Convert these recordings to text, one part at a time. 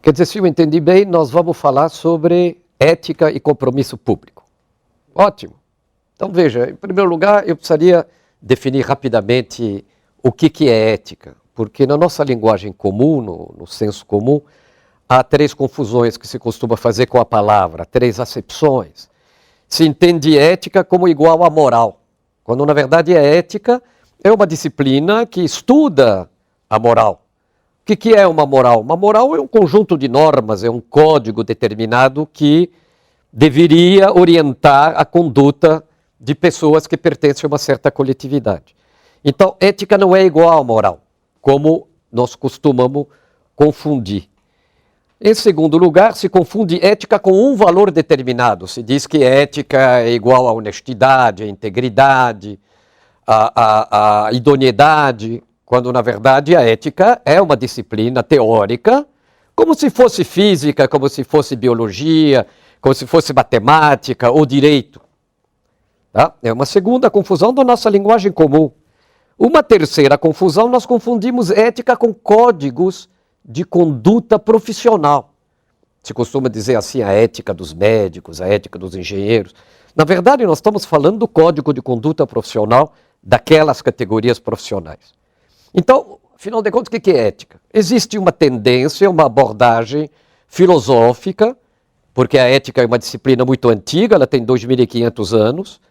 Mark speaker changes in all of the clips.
Speaker 1: Quer dizer, se eu entendi bem, nós vamos falar sobre ética e compromisso público. Ótimo. Então, veja, em primeiro lugar, eu precisaria definir rapidamente o que é ética, porque na nossa linguagem comum, no senso comum, há três confusões que se costuma fazer com a palavra, três acepções. Se entende ética como igual a moral, quando na verdade a ética é uma disciplina que estuda a moral. O que é uma moral? Uma moral é um conjunto de normas, é um código determinado que deveria orientar a conduta de pessoas que pertencem a uma certa coletividade. Então, ética não é igual à moral, como nós costumamos confundir. Em segundo lugar, se confunde ética com um valor determinado. Se diz que ética é igual à honestidade, à integridade, à idoneidade, quando na verdade a ética é uma disciplina teórica, como se fosse física, como se fosse biologia, como se fosse matemática ou direito. Tá? É uma segunda confusão da nossa linguagem comum. Uma terceira confusão, nós confundimos ética com códigos de conduta profissional. Se costuma dizer assim, a ética dos médicos, a ética dos engenheiros. Na verdade, nós estamos falando do código de conduta profissional daquelas categorias profissionais. Então, afinal de contas, o que é ética? Existe uma tendência, uma abordagem filosófica, porque a ética é uma disciplina muito antiga, ela tem 2.500 anos,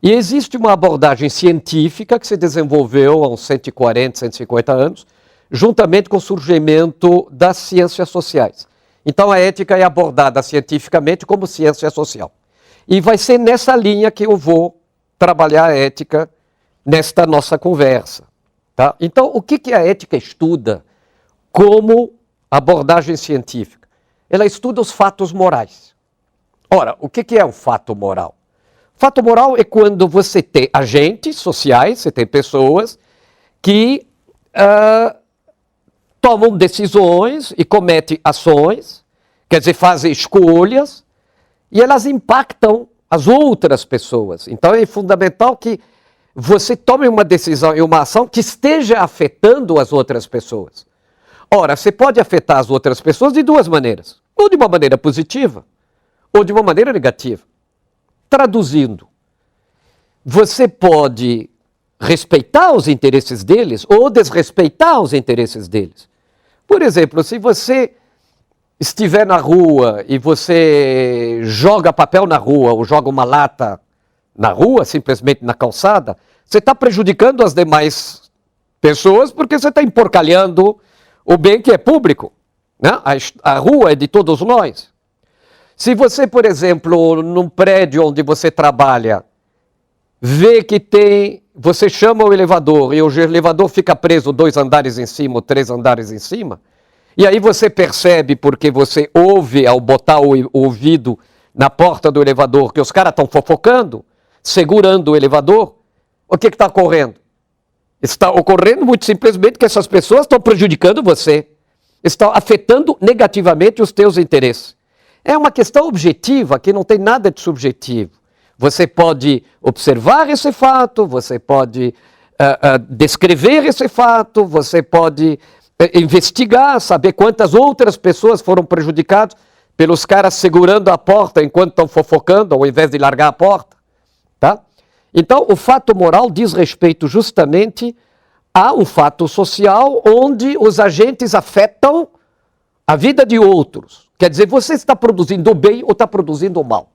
Speaker 1: e existe uma abordagem científica que se desenvolveu há uns 140, 150 anos, juntamente com o surgimento das ciências sociais. Então, a ética é abordada cientificamente como ciência social. E vai ser nessa linha que eu vou trabalhar a ética nesta nossa conversa. Tá? Então, o que a ética estuda como abordagem científica? Ela estuda os fatos morais. Ora, o que é um fato moral? Fato moral é quando você tem agentes sociais, você tem pessoas que tomam decisões e cometem ações, quer dizer, fazem escolhas, e elas impactam as outras pessoas. Então, é fundamental que você tome uma decisão e uma ação que esteja afetando as outras pessoas. Ora, você pode afetar as outras pessoas de duas maneiras. Ou de uma maneira positiva, ou de uma maneira negativa. Traduzindo, você pode respeitar os interesses deles ou desrespeitar os interesses deles. Por exemplo, se você estiver na rua e você joga papel na rua ou joga uma lata na rua, simplesmente na calçada, você está prejudicando as demais pessoas porque você está emporcalhando o bem que é público. Né? A rua é de todos nós. Se você, por exemplo, num prédio onde você trabalha, vê que você chama o elevador e o elevador fica preso 2 andares em cima ou 3 andares em cima, e aí você percebe, porque você ouve ao botar o ouvido na porta do elevador, que os caras estão fofocando, segurando o elevador, o que está ocorrendo? Está ocorrendo muito simplesmente que essas pessoas estão prejudicando você, estão afetando negativamente os teus interesses. É uma questão objetiva que não tem nada de subjetivo. Você pode observar esse fato, você pode descrever esse fato, você pode investigar, saber quantas outras pessoas foram prejudicadas pelos caras segurando a porta enquanto estão fofocando, ao invés de largar a porta. Tá? Então, o fato moral diz respeito justamente a um fato social onde os agentes afetam a vida de outros. Quer dizer, você está produzindo o bem ou está produzindo o mal.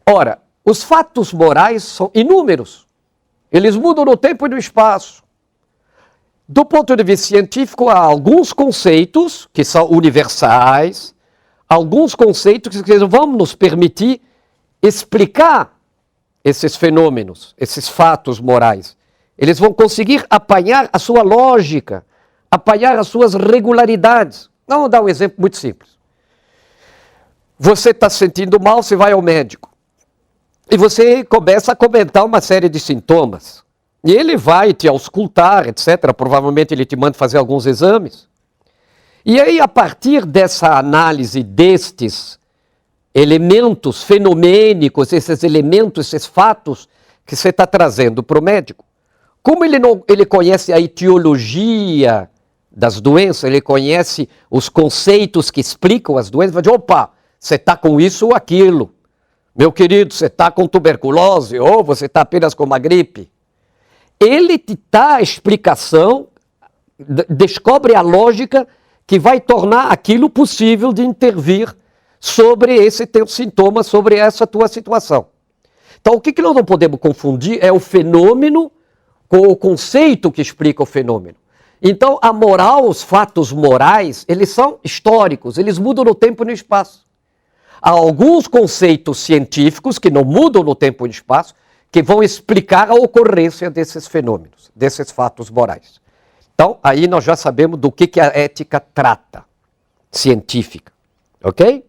Speaker 1: Ora, os fatos morais são inúmeros. Eles mudam no tempo e no espaço. Do ponto de vista científico, há alguns conceitos que são universais, alguns conceitos que vão nos permitir explicar esses fenômenos, esses fatos morais. Eles vão conseguir apanhar a sua lógica, apanhar as suas regularidades. Vamos dar um exemplo muito simples. Você está se sentindo mal, você vai ao médico. E você começa a comentar uma série de sintomas. E ele vai te auscultar, etc. Provavelmente ele te manda fazer alguns exames. E aí, a partir dessa análise destes elementos fenomênicos, esses elementos, esses fatos que você está trazendo para o médico, como ele conhece a etiologia das doenças, ele conhece os conceitos que explicam as doenças, vai dizer, opa, você está com isso ou aquilo. Meu querido, você está com tuberculose ou você está apenas com uma gripe. Ele te dá a explicação, descobre a lógica que vai tornar aquilo possível de intervir sobre esse teu sintoma, sobre essa tua situação. Então, o que nós não podemos confundir é o fenômeno com o conceito que explica o fenômeno. Então, a moral, os fatos morais, eles são históricos, eles mudam no tempo e no espaço. Há alguns conceitos científicos que não mudam no tempo e no espaço, que vão explicar a ocorrência desses fenômenos, desses fatos morais. Então, aí nós já sabemos do que a ética trata, científica. Ok?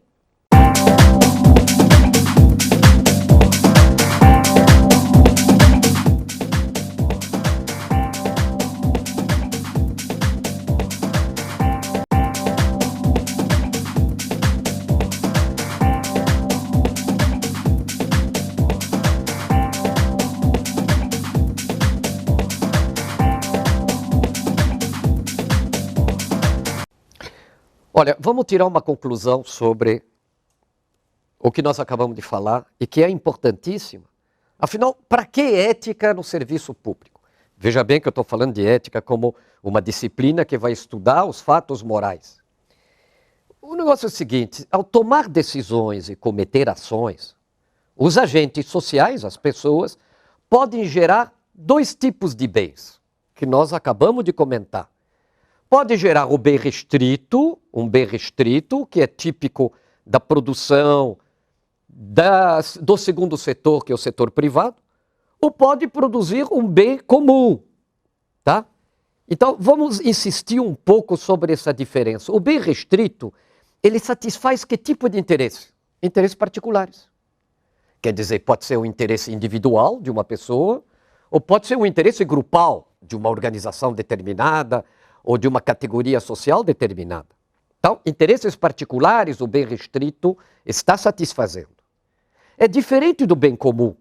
Speaker 1: Olha, vamos tirar uma conclusão sobre o que nós acabamos de falar e que é importantíssima. Afinal, para que ética no serviço público? Veja bem que eu estou falando de ética como uma disciplina que vai estudar os fatos morais. O negócio é o seguinte, ao tomar decisões e cometer ações, os agentes sociais, as pessoas, podem gerar dois tipos de bens, que nós acabamos de comentar. Pode gerar o bem restrito, um bem restrito, que é típico da produção do segundo setor, que é o setor privado, ou pode produzir um bem comum, tá? Então, vamos insistir um pouco sobre essa diferença. O bem restrito, ele satisfaz que tipo de interesse? Interesses particulares. Quer dizer, pode ser um interesse individual de uma pessoa, ou pode ser um interesse grupal de uma organização determinada, ou de uma categoria social determinada. Então, interesses particulares, o bem restrito está satisfazendo. É diferente do bem comum.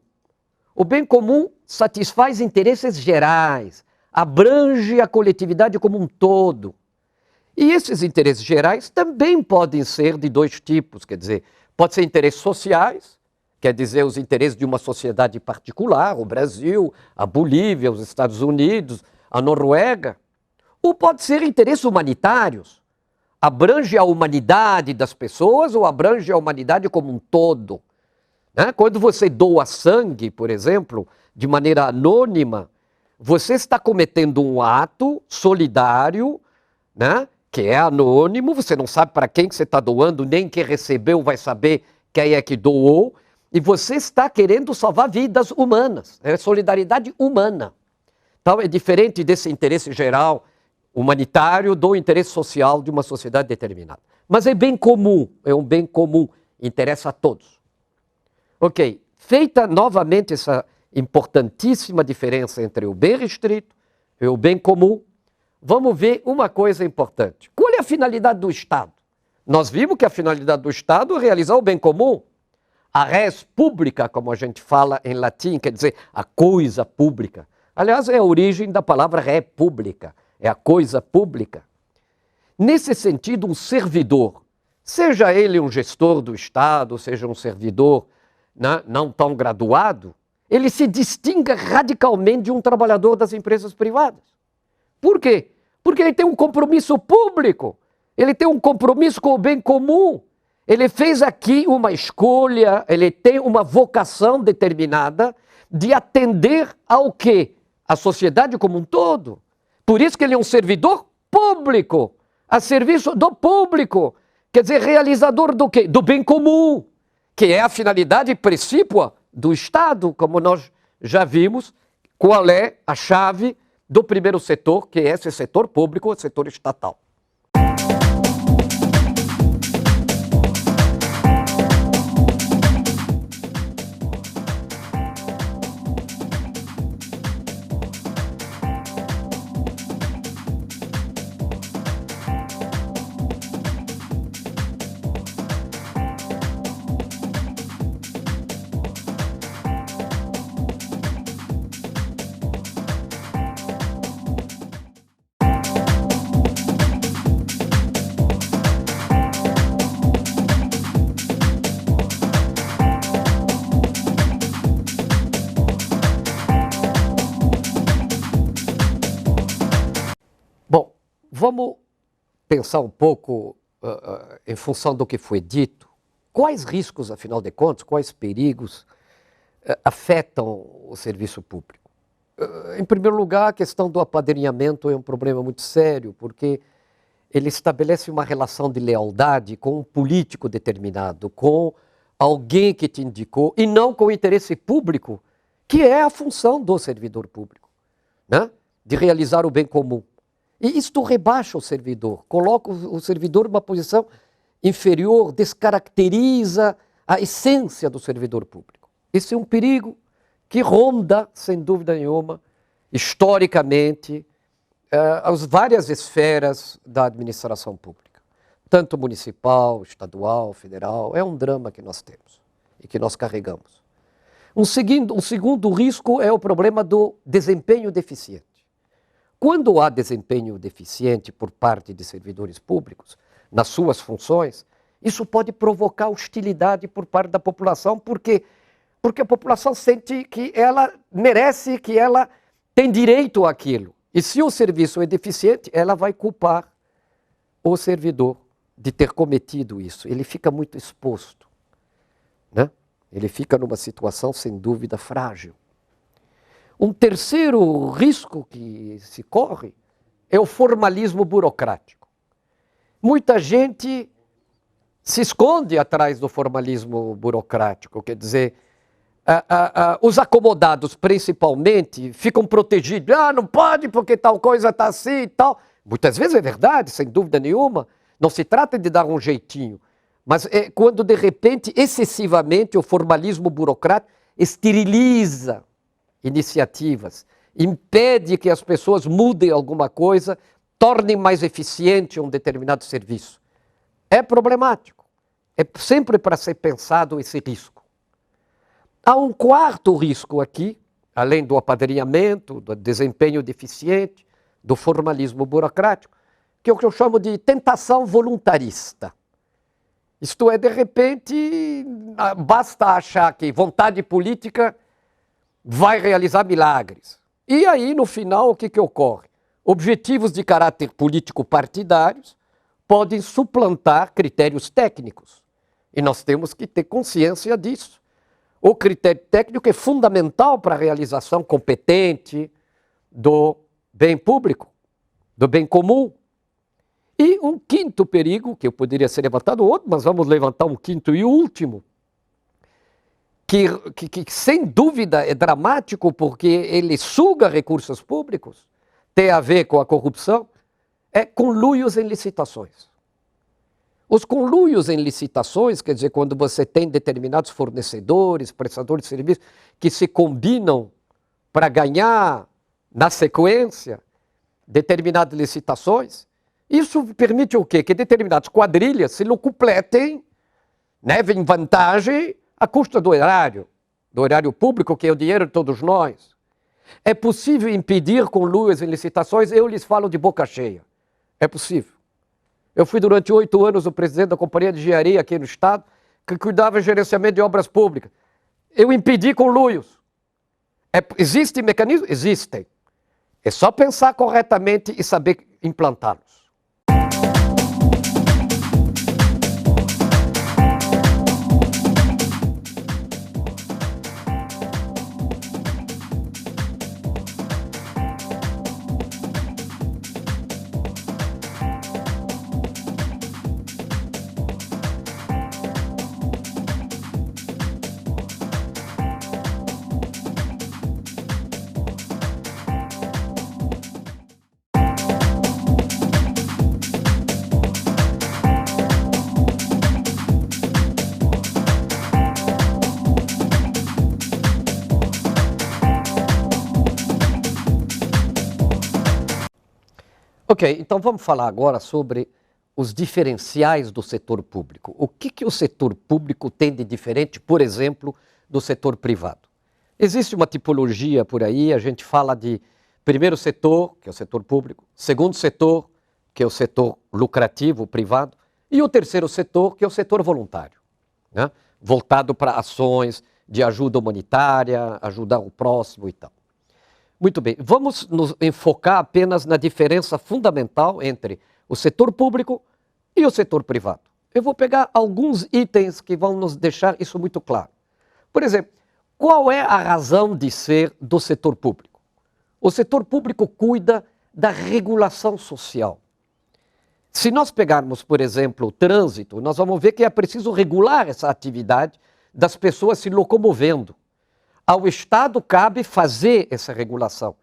Speaker 1: O bem comum satisfaz interesses gerais, abrange a coletividade como um todo. E esses interesses gerais também podem ser de dois tipos, quer dizer, pode ser interesses sociais, quer dizer, os interesses de uma sociedade particular, o Brasil, a Bolívia, os Estados Unidos, a Noruega, ou pode ser interesses humanitários, abrange a humanidade das pessoas ou abrange a humanidade como um todo. Né? Quando você doa sangue, por exemplo, de maneira anônima, você está cometendo um ato solidário, né? Que é anônimo, você não sabe para quem que você está doando, nem quem recebeu vai saber quem é que doou, e você está querendo salvar vidas humanas, é solidariedade humana. Então é diferente desse interesse geral humanitário do interesse social de uma sociedade determinada. Mas é bem comum, é um bem comum, interessa a todos. Ok, feita novamente essa importantíssima diferença entre o bem restrito e o bem comum, vamos ver uma coisa importante. Qual é a finalidade do Estado? Nós vimos que a finalidade do Estado é realizar o bem comum. A res publica, como a gente fala em latim, quer dizer a coisa pública. Aliás, é a origem da palavra república. É a coisa pública. Nesse sentido, um servidor, seja ele um gestor do Estado, seja um servidor não tão graduado, ele se distingue radicalmente de um trabalhador das empresas privadas. Por quê? Porque ele tem um compromisso público, ele tem um compromisso com o bem comum, ele fez aqui uma escolha, ele tem uma vocação determinada de atender ao quê? A sociedade como um todo. Por isso que ele é um servidor público, a serviço do público. Quer dizer, realizador do quê? Do bem comum, que é a finalidade precípua do Estado, como nós já vimos, qual é a chave do primeiro setor, que é esse setor público, o setor estatal. vamos pensar um pouco, em função do que foi dito, quais riscos, afinal de contas, quais perigos afetam o serviço público. Em primeiro lugar, a questão do apadrinhamento é um problema muito sério, porque ele estabelece uma relação de lealdade com um político determinado, com alguém que te indicou, e não com o interesse público, que é a função do servidor público, né? De realizar o bem comum. E isto rebaixa o servidor, coloca o servidor numa posição inferior, descaracteriza a essência do servidor público. Esse é um perigo que ronda, sem dúvida nenhuma, historicamente, as várias esferas da administração pública, tanto municipal, estadual, federal. É um drama que nós temos e que nós carregamos. Um segundo risco é o problema do desempenho deficiente. Quando há desempenho deficiente por parte de servidores públicos nas suas funções, isso pode provocar hostilidade por parte da população, porque a população sente que ela merece, que ela tem direito àquilo. E se o serviço é deficiente, ela vai culpar o servidor de ter cometido isso. Ele fica muito exposto, né? Ele fica numa situação, sem dúvida, frágil. Um terceiro risco que se corre é o formalismo burocrático. Muita gente se esconde atrás do formalismo burocrático, quer dizer, os acomodados, principalmente, ficam protegidos. Ah, não pode porque tal coisa está assim e tal. Muitas vezes é verdade, sem dúvida nenhuma. Não se trata de dar um jeitinho. Mas é quando, de repente, excessivamente, o formalismo burocrático esteriliza iniciativas, impede que as pessoas mudem alguma coisa, tornem mais eficiente um determinado serviço. É problemático. É sempre para ser pensado esse risco. Há um quarto risco aqui, além do apadrinhamento, do desempenho deficiente, do formalismo burocrático, que é o que eu chamo de tentação voluntarista. Isto é, de repente, basta achar que vontade política vai realizar milagres. E aí, no final, o que ocorre? Objetivos de caráter político partidários podem suplantar critérios técnicos. E nós temos que ter consciência disso. O critério técnico é fundamental para a realização competente do bem público, do bem comum. E um quinto perigo, que eu poderia ser levantado outro, mas vamos levantar um quinto e último, que sem dúvida é dramático porque ele suga recursos públicos, tem a ver com a corrupção, é conluios em licitações. Os conluios em licitações, quer dizer, quando você tem determinados fornecedores, prestadores de serviços, que se combinam para ganhar, na sequência, determinadas licitações, isso permite o quê? Que determinadas quadrilhas se locupletem, né, em vantagem à custa do erário público, que é o dinheiro de todos nós. É possível impedir conluios em licitações? Eu lhes falo de boca cheia. É possível. Eu fui durante 8 anos o presidente da Companhia de Engenharia aqui no Estado, que cuidava do gerenciamento de obras públicas. Eu impedi conluios. Existem mecanismos? Existem. É só pensar corretamente e saber implantá-los. Ok, então vamos falar agora sobre os diferenciais do setor público. O que o setor público tem de diferente, por exemplo, do setor privado? Existe uma tipologia por aí, a gente fala de primeiro setor, que é o setor público, segundo setor, que é o setor lucrativo, privado, e o terceiro setor, que é o setor voluntário, né? Voltado para ações de ajuda humanitária, ajudar o próximo e tal. Muito bem, vamos nos enfocar apenas na diferença fundamental entre o setor público e o setor privado. Eu vou pegar alguns itens que vão nos deixar isso muito claro. Por exemplo, qual é a razão de ser do setor público? O setor público cuida da regulação social. Se nós pegarmos, por exemplo, o trânsito, nós vamos ver que é preciso regular essa atividade das pessoas se locomovendo. Ao Estado cabe fazer essa regulação.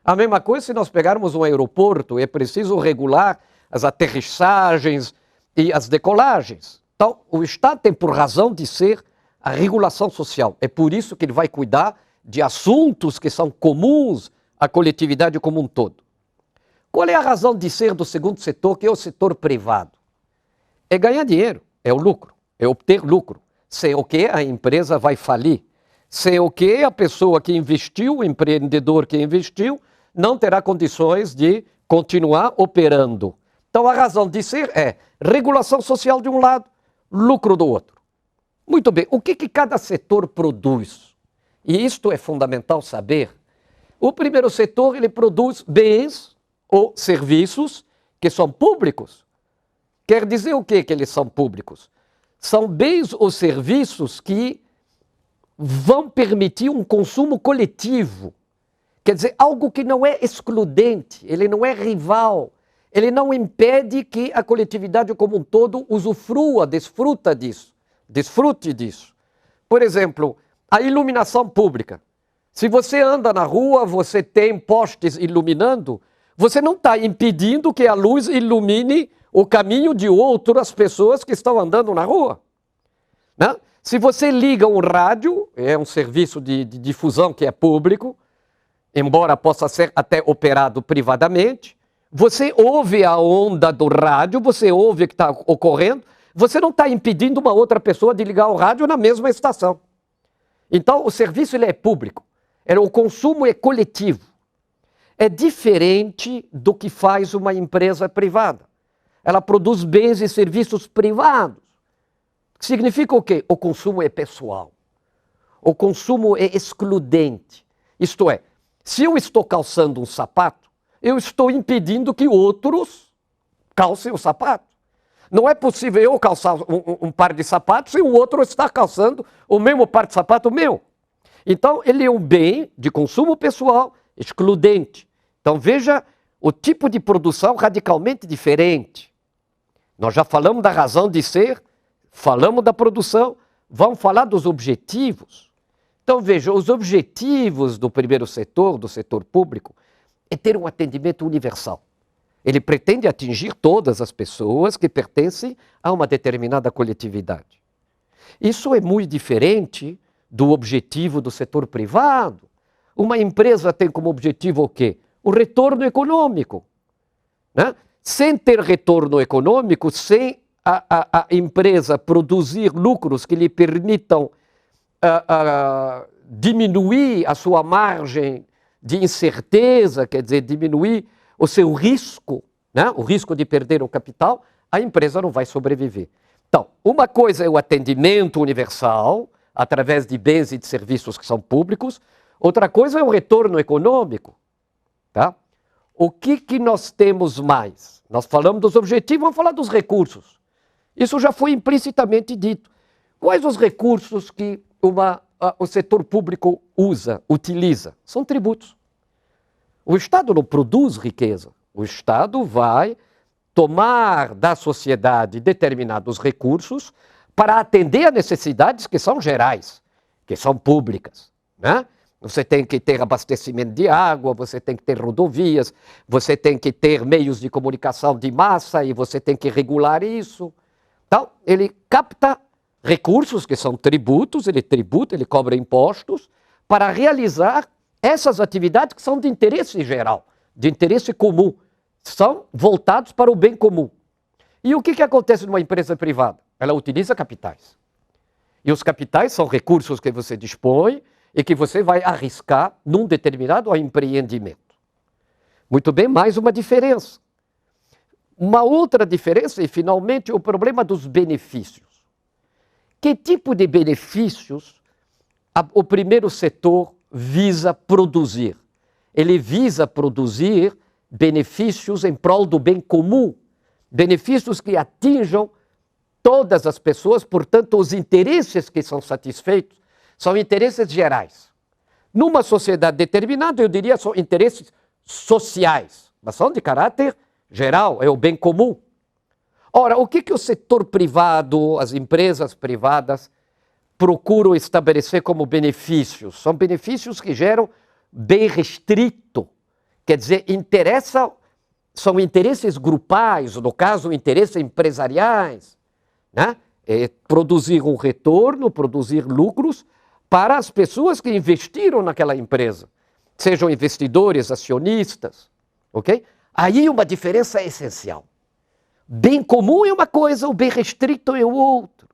Speaker 1: A mesma coisa se nós pegarmos um aeroporto, é preciso regular as aterrissagens e as decolagens. Então, o Estado tem por razão de ser a regulação social. É por isso que ele vai cuidar de assuntos que são comuns à coletividade como um todo. Qual é a razão de ser do segundo setor, que é o setor privado? É ganhar dinheiro, é o lucro, é obter lucro. Sem o que a empresa vai falir. Sem o que a pessoa que investiu, o empreendedor que investiu, não terá condições de continuar operando. Então a razão de ser é regulação social de um lado, lucro do outro. Muito bem, o que cada setor produz? E isto é fundamental saber. O primeiro setor, ele produz bens ou serviços que são públicos. Quer dizer o que eles são públicos? São bens ou serviços que vão permitir um consumo coletivo. Quer dizer, algo que não é excludente, ele não é rival, ele não impede que a coletividade como um todo usufrua, desfrute disso. Por exemplo, a iluminação pública. Se você anda na rua, você tem postes iluminando, você não está impedindo que a luz ilumine o caminho de outras pessoas que estão andando na rua. Né? Se você liga um rádio, é um serviço de difusão que é público, embora possa ser até operado privadamente, você ouve a onda do rádio, você ouve o que está ocorrendo, você não está impedindo uma outra pessoa de ligar o rádio na mesma estação. Então, o serviço ele é público, o consumo é coletivo. É diferente do que faz uma empresa privada. Ela produz bens e serviços privados. Significa o quê? O consumo é pessoal. O consumo é excludente. Isto é, se eu estou calçando um sapato, eu estou impedindo que outros calcem o sapato. Não é possível eu calçar um par de sapatos e o outro está calçando o mesmo par de sapato meu. Então, ele é um bem de consumo pessoal excludente. Então, veja o tipo de produção radicalmente diferente. Nós já falamos da razão de ser, falamos da produção, vamos falar dos objetivos. Então, veja, os objetivos do primeiro setor, do setor público, é ter um atendimento universal. Ele pretende atingir todas as pessoas que pertencem a uma determinada coletividade. Isso é muito diferente do objetivo do setor privado. Uma empresa tem como objetivo o quê? O retorno econômico. Né? Sem ter retorno econômico, sem a empresa produzir lucros que lhe permitam diminuir a sua margem de incerteza, quer dizer, diminuir o seu risco, né? O risco de perder o capital, a empresa não vai sobreviver. Então, uma coisa é o atendimento universal, através de bens e de serviços que são públicos, outra coisa é o retorno econômico. Tá? O que nós temos mais? Nós falamos dos objetivos, vamos falar dos recursos. Isso já foi implicitamente dito. Quais os recursos que o setor público utiliza? São tributos. O Estado não produz riqueza. O Estado vai tomar da sociedade determinados recursos para atender a necessidades que são gerais, que são públicas. Né? Você tem que ter abastecimento de água, você tem que ter rodovias, você tem que ter meios de comunicação de massa e você tem que regular isso. Então, ele capta recursos que são tributos, ele tributa, ele cobra impostos para realizar essas atividades que são de interesse geral, de interesse comum, são voltados para o bem comum. E o que acontece numa empresa privada? Ela utiliza capitais. E os capitais são recursos que você dispõe e que você vai arriscar num determinado empreendimento. Muito bem, mais uma diferença. Uma outra diferença, e finalmente, o problema dos benefícios. Que tipo de benefícios o primeiro setor visa produzir? ele visa produzir benefícios em prol do bem comum, benefícios que atinjam todas as pessoas, portanto, os interesses que são satisfeitos são interesses gerais. Numa sociedade determinada, eu diria, são interesses sociais, mas são de caráter geral, é o bem comum. Ora, o que o setor privado, as empresas privadas, procuram estabelecer como benefícios? São benefícios que geram bem restrito, quer dizer, são interesses grupais, no caso, interesses empresariais, né? Produzir um retorno, produzir lucros para as pessoas que investiram naquela empresa, sejam investidores, acionistas, ok? Aí uma diferença é essencial. Bem comum é uma coisa, o bem restrito é o outro,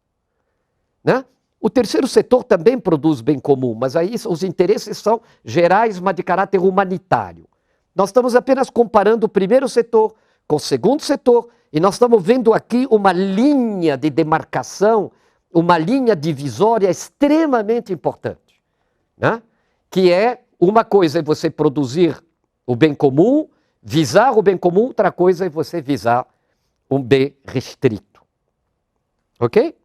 Speaker 1: né? O terceiro setor também produz bem comum, mas aí os interesses são gerais, mas de caráter humanitário. Nós estamos apenas comparando o primeiro setor com o segundo setor, e nós estamos vendo aqui uma linha de demarcação, uma linha divisória extremamente importante, né? Que é, uma coisa é você produzir o bem comum, visar o bem comum, outra coisa é você visar um bem restrito. Ok?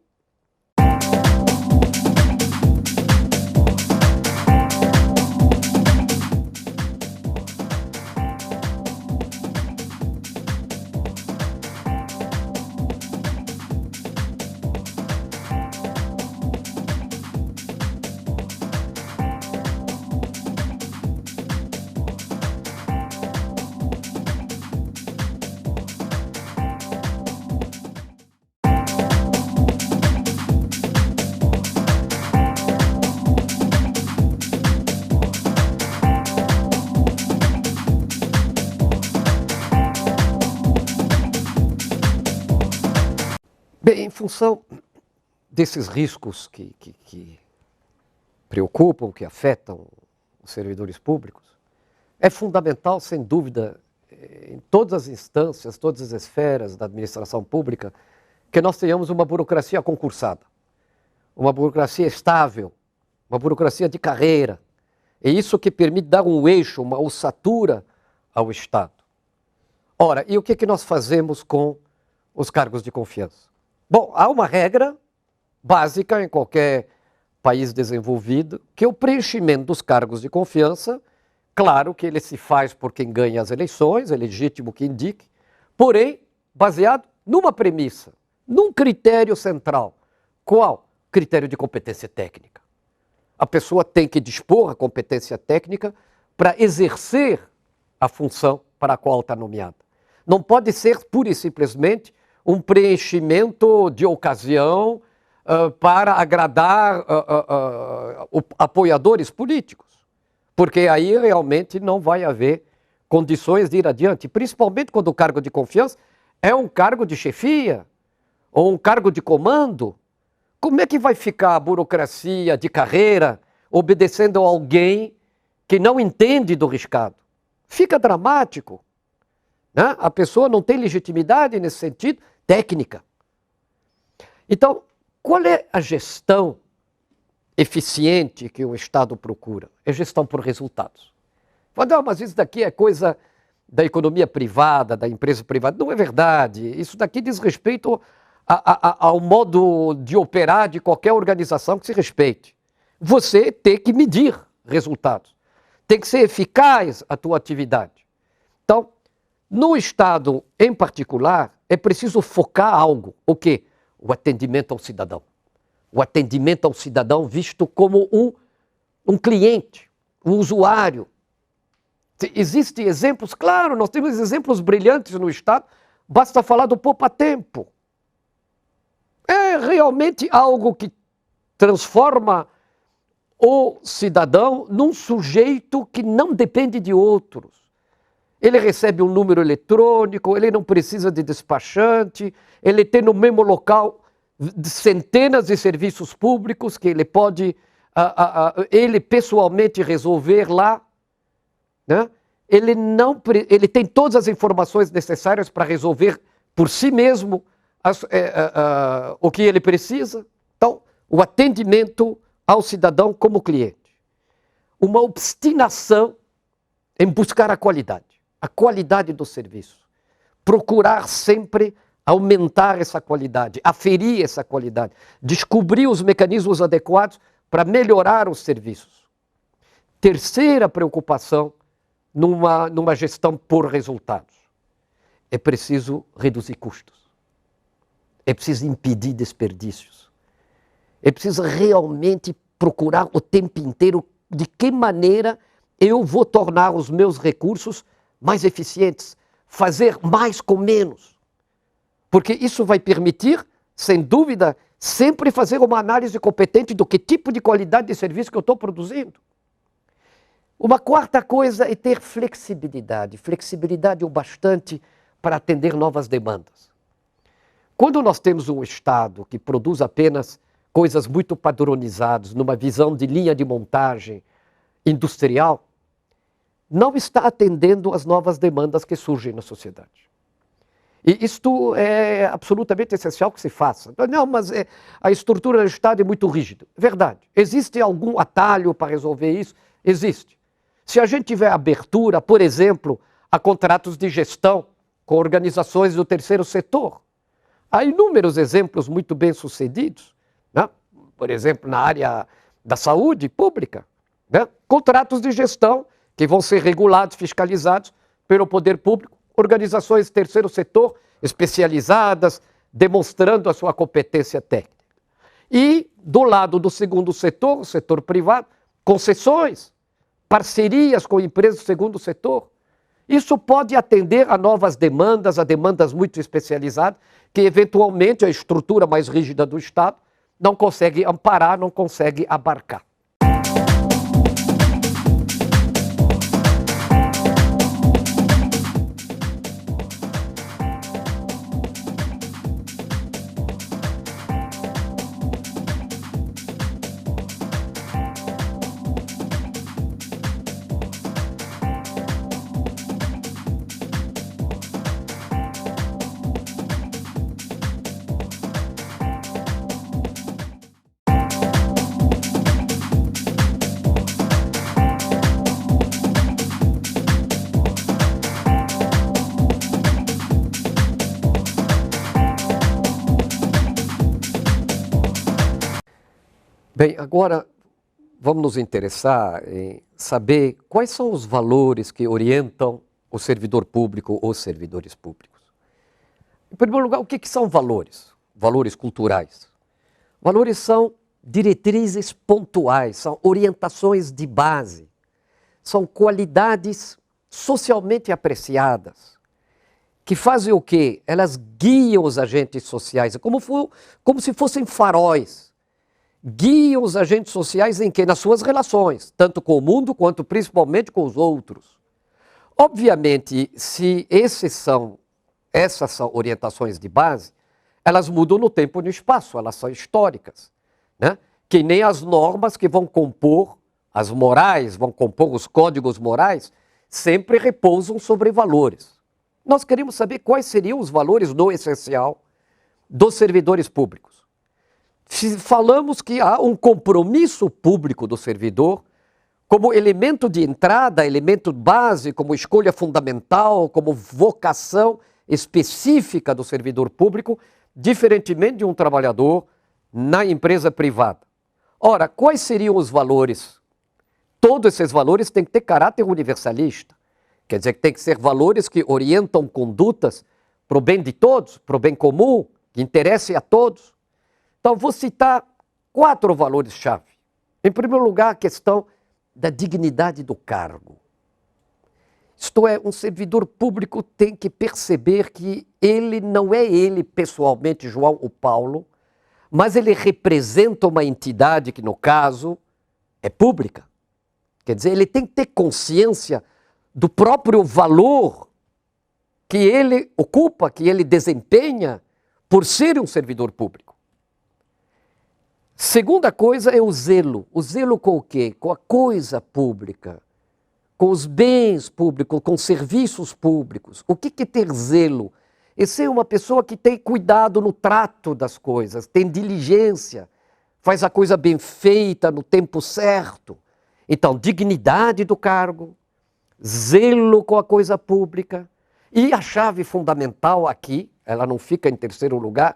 Speaker 1: Bem, em função desses riscos que preocupam, que afetam os servidores públicos, é fundamental, sem dúvida, em todas as instâncias, todas as esferas da administração pública, que nós tenhamos uma burocracia concursada, uma burocracia estável, uma burocracia de carreira. É isso que permite dar um eixo, uma ossatura ao Estado. Ora, e o que nós fazemos com os cargos de confiança? Bom, há uma regra básica em qualquer país desenvolvido, que é o preenchimento dos cargos de confiança. Claro que ele se faz por quem ganha as eleições, é legítimo que indique, porém, baseado numa premissa, num critério central. Qual? Critério de competência técnica. A pessoa tem que dispor a competência técnica para exercer a função para a qual está nomeada. Não pode ser pura e simplesmente um preenchimento de ocasião para agradar apoiadores políticos, porque aí realmente não vai haver condições de ir adiante, principalmente quando o cargo de confiança é um cargo de chefia ou um cargo de comando. Como é que vai ficar a burocracia de carreira obedecendo a alguém que não entende do riscado? Fica dramático, né? A pessoa não tem legitimidade nesse sentido técnica. Então, qual é a gestão eficiente que o Estado procura? É gestão por resultados. Não, mas isso daqui é coisa da economia privada, da empresa privada. Não é verdade. Isso daqui diz respeito ao modo de operar de qualquer organização que se respeite. Você tem que medir resultados. Tem que ser eficaz a tua atividade. Então, no Estado em particular, é preciso focar algo. O quê? O atendimento ao cidadão. O atendimento ao cidadão visto como um cliente, um usuário. Existem exemplos, claro, nós temos exemplos brilhantes no Estado, basta falar do poupa-tempo. É realmente algo que transforma o cidadão num sujeito que não depende de outros. Ele recebe um número eletrônico, ele não precisa de despachante, ele tem no mesmo local centenas de serviços públicos que ele pode, ele pessoalmente resolver lá, né? Ele tem todas as informações necessárias para resolver por si mesmo o que ele precisa. Então, o atendimento ao cidadão como cliente. Uma obstinação em buscar a qualidade do serviço. Procurar sempre aumentar essa qualidade, aferir essa qualidade, descobrir os mecanismos adequados para melhorar os serviços. Terceira preocupação numa gestão por resultados. É preciso reduzir custos. É preciso impedir desperdícios. É preciso realmente procurar o tempo inteiro de que maneira eu vou tornar os meus recursos mais eficientes, fazer mais com menos. Porque isso vai permitir, sem dúvida, sempre fazer uma análise competente do que tipo de qualidade de serviço que eu estou produzindo. Uma quarta coisa é ter flexibilidade. Flexibilidade o bastante para atender novas demandas. Quando nós temos um Estado que produz apenas coisas muito padronizadas, numa visão de linha de montagem industrial, não está atendendo às novas demandas que surgem na sociedade. E isto é absolutamente essencial que se faça. Não, mas a estrutura do Estado é muito rígida. Verdade. Existe algum atalho para resolver isso? Existe. Se a gente tiver abertura, por exemplo, a contratos de gestão com organizações do terceiro setor, há inúmeros exemplos muito bem sucedidos, né? Por exemplo, na área da saúde pública, né? Contratos de gestão que vão ser regulados, fiscalizados pelo poder público, organizações do terceiro setor especializadas, demonstrando a sua competência técnica. E, do lado do segundo setor, o setor privado, concessões, parcerias com empresas do segundo setor. Isso pode atender a novas demandas, a demandas muito especializadas, que eventualmente a estrutura mais rígida do Estado não consegue amparar, não consegue abarcar. Bem, agora vamos nos interessar em saber quais são os valores que orientam o servidor público ou os servidores públicos. Em primeiro lugar, o que são valores? Valores culturais. Valores são diretrizes pontuais, são orientações de base, são qualidades socialmente apreciadas, que fazem o quê? Elas guiam os agentes sociais, como se fossem faróis. Guiam os agentes sociais em quê? Nas suas relações, tanto com o mundo quanto principalmente com os outros. Obviamente, se essas são orientações de base, elas mudam no tempo e no espaço, elas são históricas, né? Que nem as normas que vão compor as morais, vão compor os códigos morais, sempre repousam sobre valores. Nós queremos saber quais seriam os valores no essencial dos servidores públicos. Falamos que há um compromisso público do servidor como elemento de entrada, elemento base, como escolha fundamental, como vocação específica do servidor público, diferentemente de um trabalhador na empresa privada. Ora, quais seriam os valores? Todos esses valores têm que ter caráter universalista. Quer dizer que tem que ser valores que orientam condutas para o bem de todos, para o bem comum, que interesse a todos. Então, vou citar 4 valores-chave. Em primeiro lugar, a questão da dignidade do cargo. Isto é, um servidor público tem que perceber que ele não é ele pessoalmente, João ou Paulo, mas ele representa uma entidade que, no caso, é pública. Quer dizer, ele tem que ter consciência do próprio valor que ele ocupa, que ele desempenha por ser um servidor público. Segunda coisa é o zelo. O zelo com o quê? Com a coisa pública, com os bens públicos, com os serviços públicos. O que é ter zelo? É ser uma pessoa que tem cuidado no trato das coisas, tem diligência, faz a coisa bem feita no tempo certo. Então, dignidade do cargo, zelo com a coisa pública. E a chave fundamental aqui, ela não fica em terceiro lugar,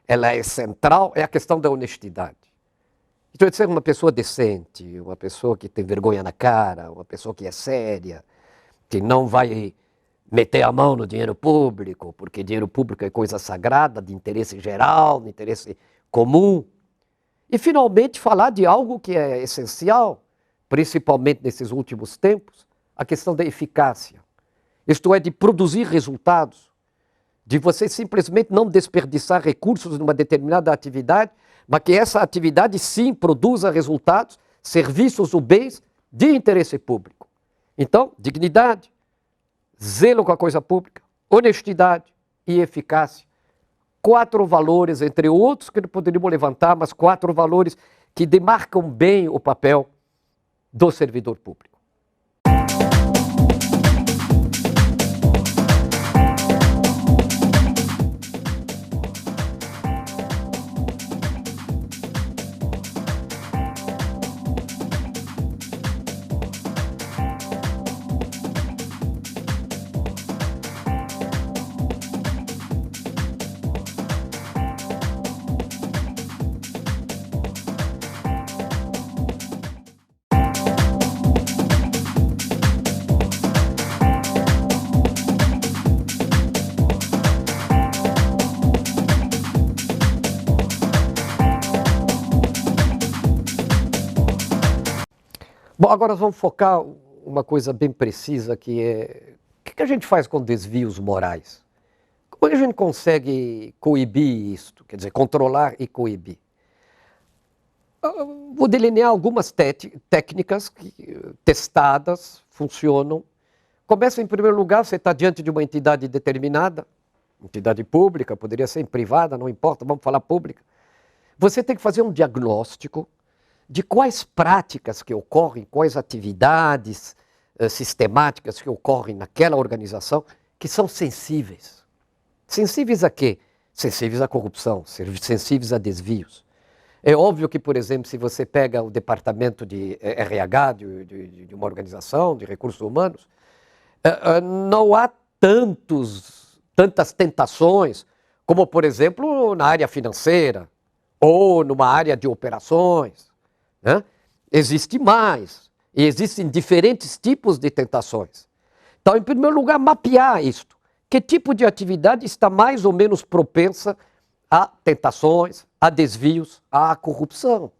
Speaker 1: ela é central, é a questão da honestidade. Então, ser uma pessoa decente, uma pessoa que tem vergonha na cara, uma pessoa que é séria, que não vai meter a mão no dinheiro público, porque dinheiro público é coisa sagrada, de interesse geral, de interesse comum. E, finalmente, falar de algo que é essencial, principalmente nesses últimos tempos, a questão da eficácia. Isto é, de produzir resultados, de você simplesmente não desperdiçar recursos numa determinada atividade, mas que essa atividade sim produza resultados, serviços ou bens de interesse público. Então, dignidade, zelo com a coisa pública, honestidade e eficácia. 4 valores, entre outros que não poderíamos levantar, mas 4 valores que demarcam bem o papel do servidor público. Bom, agora vamos focar uma coisa bem precisa, que é o que a gente faz com desvios morais? Como é que a gente consegue coibir isto? Quer dizer, controlar e coibir? Vou delinear algumas técnicas que, testadas, funcionam. Começa, em primeiro lugar, você está diante de uma entidade determinada, entidade pública, poderia ser privada, não importa, vamos falar pública. Você tem que fazer um diagnóstico de quais práticas que ocorrem, quais atividades sistemáticas que ocorrem naquela organização que são sensíveis. Sensíveis a quê? Sensíveis à corrupção, sensíveis a desvios. É óbvio que, por exemplo, se você pega o departamento de RH de uma organização, de recursos humanos, não há tantas tentações como, por exemplo, na área financeira ou numa área de operações. Né? Existe mais, e existem diferentes tipos de tentações. Então, em primeiro lugar, mapear isto. Que tipo de atividade está mais ou menos propensa a tentações, a desvios, à corrupção?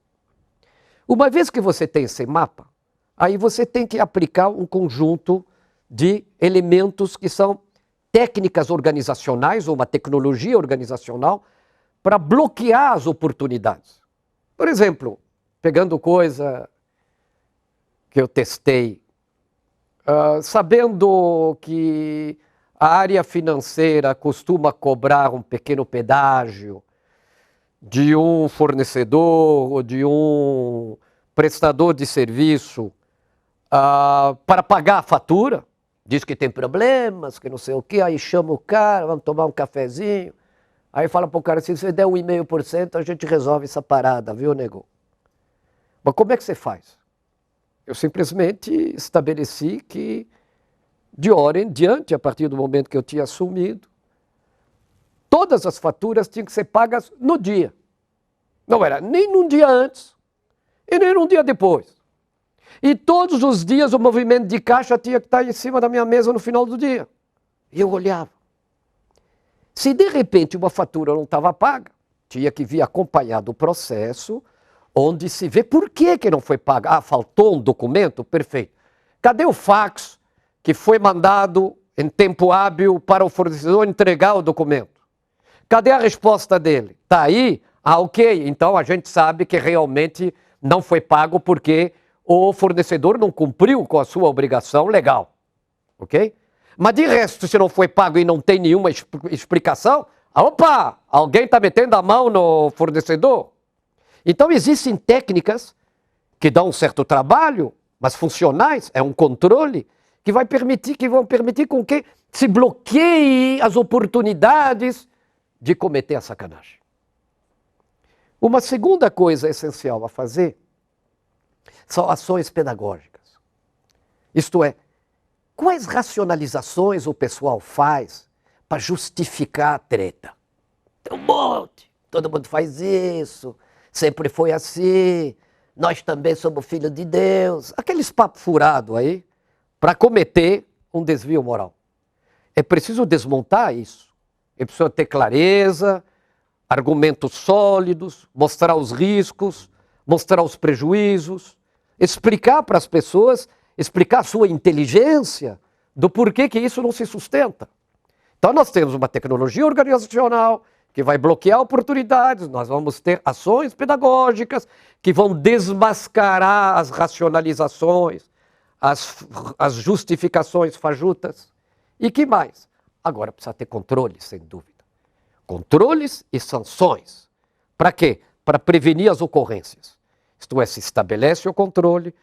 Speaker 1: Uma vez que você tem esse mapa, aí você tem que aplicar um conjunto de elementos que são técnicas organizacionais ou uma tecnologia organizacional para bloquear as oportunidades. Por exemplo, pegando coisa que eu testei, sabendo que a área financeira costuma cobrar um pequeno pedágio de um fornecedor ou de um prestador de serviço para pagar a fatura, diz que tem problemas, que não sei o quê, aí chama o cara, vamos tomar um cafezinho, aí fala para o cara, se você der 1,5%, a gente resolve essa parada, viu, nego? Mas como é que você faz? Eu simplesmente estabeleci que, de hora em diante, a partir do momento que eu tinha assumido, todas as faturas tinham que ser pagas no dia. Não era nem num dia antes e nem num dia depois. E todos os dias o movimento de caixa tinha que estar em cima da minha mesa no final do dia. E eu olhava. Se de repente uma fatura não estava paga, tinha que vir acompanhado o processo onde se vê por que não foi paga. Ah, faltou um documento? Perfeito. Cadê o fax que foi mandado em tempo hábil para o fornecedor entregar o documento? Cadê a resposta dele? Está aí? Ah, ok. Então a gente sabe que realmente não foi pago porque o fornecedor não cumpriu com a sua obrigação legal. Ok? Mas de resto, se não foi pago e não tem nenhuma explicação, opa, alguém está metendo a mão no fornecedor? Então existem técnicas que dão um certo trabalho, mas funcionais, é um controle que vão permitir com que se bloqueie as oportunidades de cometer a sacanagem. Uma segunda coisa essencial a fazer são ações pedagógicas. Isto é, Quais racionalizações o pessoal faz para justificar a treta? Tem um monte, todo mundo faz isso, sempre foi assim, nós também somos filhos de Deus. Aqueles papos furados aí, para cometer um desvio moral. É preciso desmontar isso. É preciso ter clareza, argumentos sólidos, mostrar os riscos, mostrar os prejuízos, explicar para as pessoas, explicar a sua inteligência do porquê que isso não se sustenta. Então nós temos uma tecnologia organizacional que vai bloquear oportunidades, nós vamos ter ações pedagógicas que vão desmascarar as racionalizações, as justificações fajutas. E que mais? Agora precisa ter controles, sem dúvida. Controles e sanções. Para quê? Para prevenir as ocorrências. Isto é, se estabelece o controle,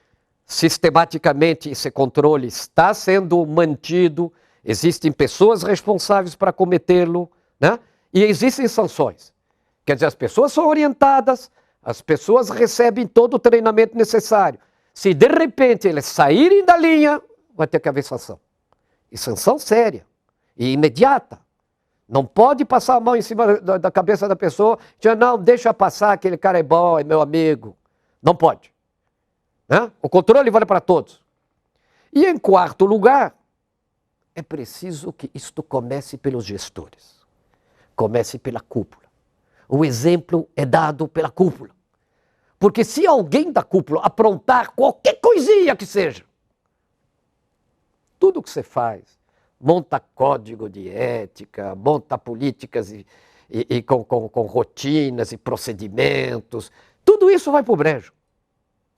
Speaker 1: sistematicamente esse controle está sendo mantido, existem pessoas responsáveis para cometê-lo, né? E existem sanções. Quer dizer, as pessoas são orientadas, as pessoas recebem todo o treinamento necessário. Se de repente eles saírem da linha, vai ter que haver sanção. E sanção séria e imediata. Não pode passar a mão em cima da cabeça da pessoa, dizer, não, deixa passar, aquele cara é bom, é meu amigo. Não pode. Né? O controle vale para todos. E em quarto lugar, é preciso que isto comece pelos gestores. Comece pela cúpula. O exemplo é dado pela cúpula. Porque se alguém da cúpula aprontar qualquer coisinha que seja, tudo que você faz, monta código de ética, monta políticas com rotinas e procedimentos, tudo isso vai para o brejo.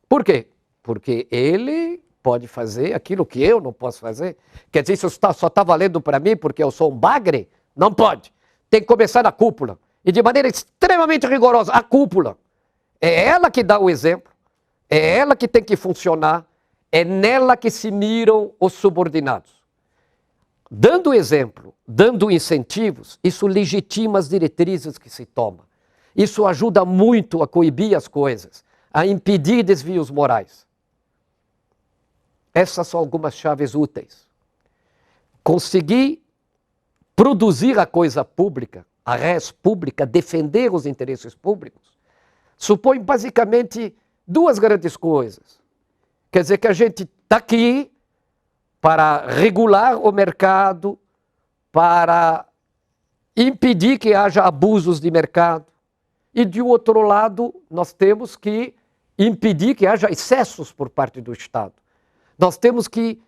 Speaker 1: Por quê? Porque ele pode fazer aquilo que eu não posso fazer. Quer dizer, isso só está valendo para mim porque eu sou um bagre? Não pode. Tem que começar na cúpula. E de maneira extremamente rigorosa. A cúpula. É ela que dá o exemplo. É ela que tem que funcionar. É nela que se miram os subordinados. Dando exemplo, dando incentivos, isso legitima as diretrizes que se tomam. Isso ajuda muito a coibir as coisas, a impedir desvios morais. Essas são algumas chaves úteis. Conseguir produzir a coisa pública, a res pública, defender os interesses públicos, supõe basicamente duas grandes coisas. Quer dizer que a gente está aqui para regular o mercado, para impedir que haja abusos de mercado. E, de outro lado, nós temos que impedir que haja excessos por parte do Estado. Nós temos que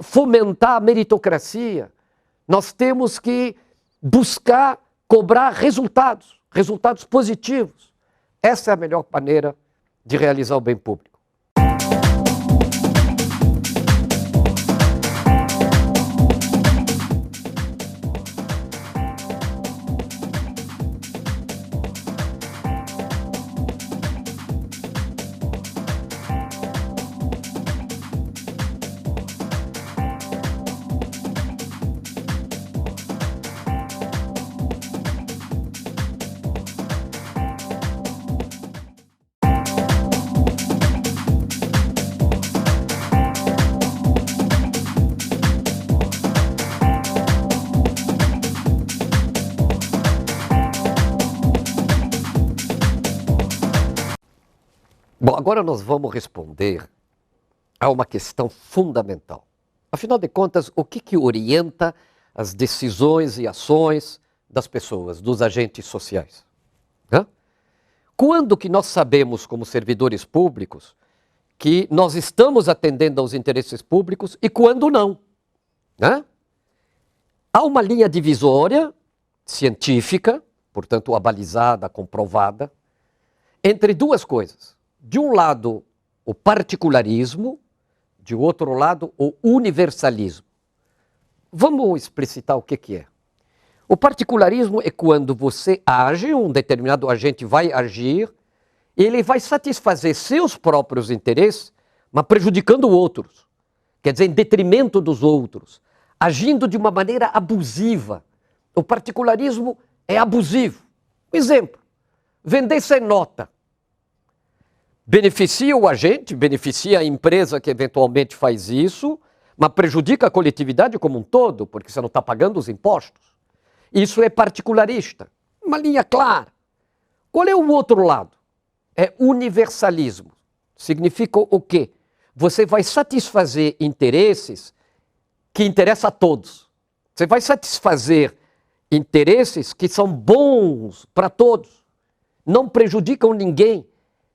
Speaker 1: fomentar a meritocracia. Nós temos que buscar cobrar resultados positivos. Essa é a melhor maneira de realizar o bem público. Bom, agora nós vamos responder a uma questão fundamental. Afinal de contas, o que orienta as decisões e ações das pessoas, dos agentes sociais? Quando que nós sabemos, como servidores públicos, que nós estamos atendendo aos interesses públicos e quando não? Há uma linha divisória científica, portanto abalizada, comprovada, entre duas coisas. De um lado, o particularismo, de outro lado, o universalismo. Vamos explicitar o que é. O particularismo é quando você age, um determinado agente vai agir, ele vai satisfazer seus próprios interesses, mas prejudicando outros. Quer dizer, em detrimento dos outros, agindo de uma maneira abusiva. O particularismo é abusivo. Exemplo, vender sem nota. Beneficia o agente, beneficia a empresa que eventualmente faz isso, mas prejudica a coletividade como um todo, porque você não está pagando os impostos. Isso é particularista. Uma linha clara. Qual é o outro lado? É universalismo. Significa o quê? Você vai satisfazer interesses que interessam a todos. Você vai satisfazer interesses que são bons para todos. Não prejudicam ninguém.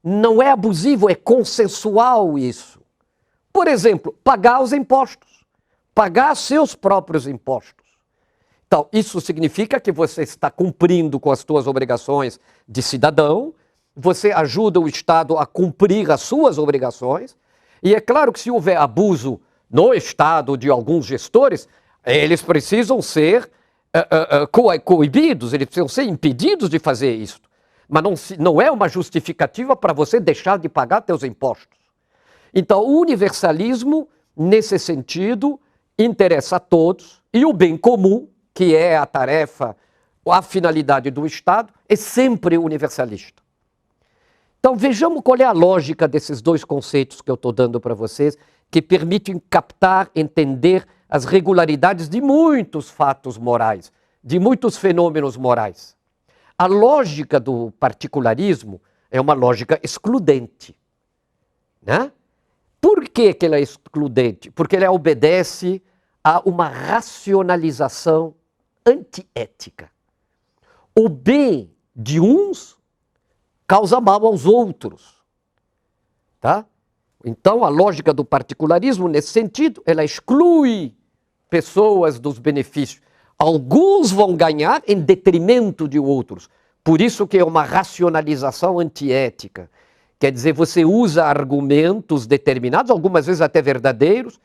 Speaker 1: Não é abusivo, é consensual isso. Por exemplo, pagar os impostos. Pagar seus próprios impostos. Então, isso significa que você está cumprindo com as suas obrigações de cidadão, você ajuda o Estado a cumprir as suas obrigações, e é claro que se houver abuso no Estado de alguns gestores, eles precisam ser coibidos, eles precisam ser impedidos de fazer isso. Mas não é uma justificativa para você deixar de pagar seus impostos. Então, o universalismo, nesse sentido, interessa a todos, e o bem comum, que é a tarefa, a finalidade do Estado, é sempre universalista. Então vejamos qual é a lógica desses dois conceitos que eu estou dando para vocês, que permitem captar, entender as regularidades de muitos fatos morais, de muitos fenômenos morais. A lógica do particularismo é uma lógica excludente, né? Por que ela é excludente? Porque ela obedece a uma racionalização antiética. O bem de uns causa mal aos outros. Tá? Então, a lógica do particularismo, nesse sentido, ela exclui pessoas dos benefícios. Alguns vão ganhar em detrimento de outros. Por isso que é uma racionalização antiética. Quer dizer, você usa argumentos determinados, algumas vezes até verdadeiros,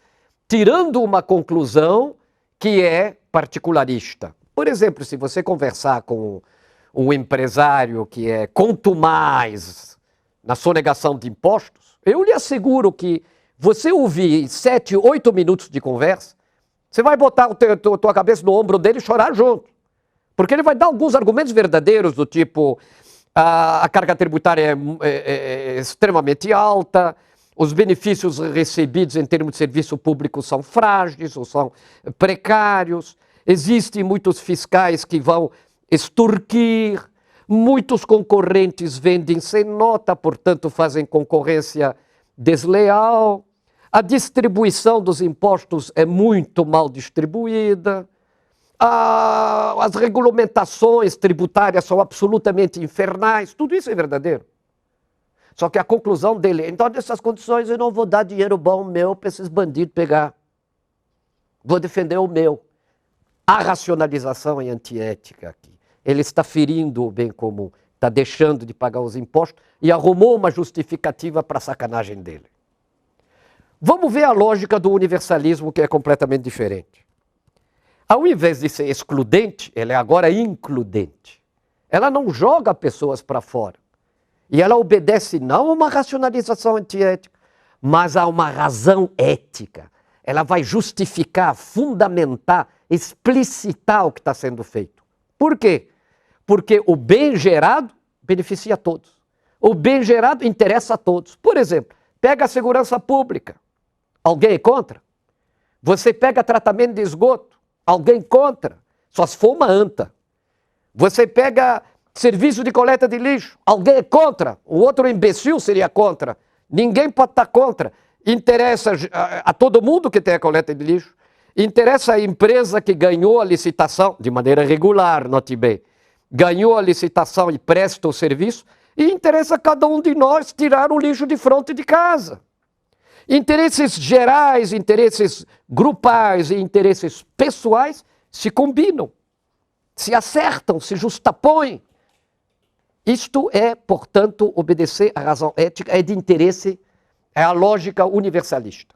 Speaker 1: tirando uma conclusão que é particularista. Por exemplo, se você conversar com um empresário que é contumaz na sonegação de impostos, eu lhe asseguro que você ouvir 7, 8 minutos de conversa, você vai botar a tua cabeça no ombro dele e chorar junto. Porque ele vai dar alguns argumentos verdadeiros do tipo a carga tributária é extremamente alta, os benefícios recebidos em termos de serviço público são frágeis ou são precários, existem muitos fiscais que vão extorquir, muitos concorrentes vendem sem nota, portanto fazem concorrência desleal, a distribuição dos impostos é muito mal distribuída, as regulamentações tributárias são absolutamente infernais, tudo isso é verdadeiro. Só que a conclusão dele, então nessas condições eu não vou dar dinheiro bom meu para esses bandidos pegar. Vou defender o meu. A racionalização é antiética aqui. Ele está ferindo o bem comum, está deixando de pagar os impostos e arrumou uma justificativa para a sacanagem dele. Vamos ver a lógica do universalismo, que é completamente diferente. Ao invés de ser excludente, ela é agora includente. Ela não joga pessoas para fora. E ela obedece não a uma racionalização antiética, mas a uma razão ética. Ela vai justificar, fundamentar, explicitar o que está sendo feito. Por quê? Porque o bem gerado beneficia a todos. O bem gerado interessa a todos. Por exemplo, pega a segurança pública. Alguém é contra? Você pega tratamento de esgoto. Alguém é contra? Só se for uma anta. Você pega serviço de coleta de lixo. Alguém é contra? O outro imbecil seria contra. Ninguém pode estar contra. Interessa a todo mundo que tem a coleta de lixo. Interessa a empresa que ganhou a licitação, de maneira regular, note bem, ganhou a licitação e presta o serviço, e interessa a cada um de nós tirar o lixo de fronte de casa. Interesses gerais, interesses grupais e interesses pessoais se combinam, se acertam, se justapõem. Isto é, portanto, obedecer à razão ética, é de interesse, é a lógica universalista.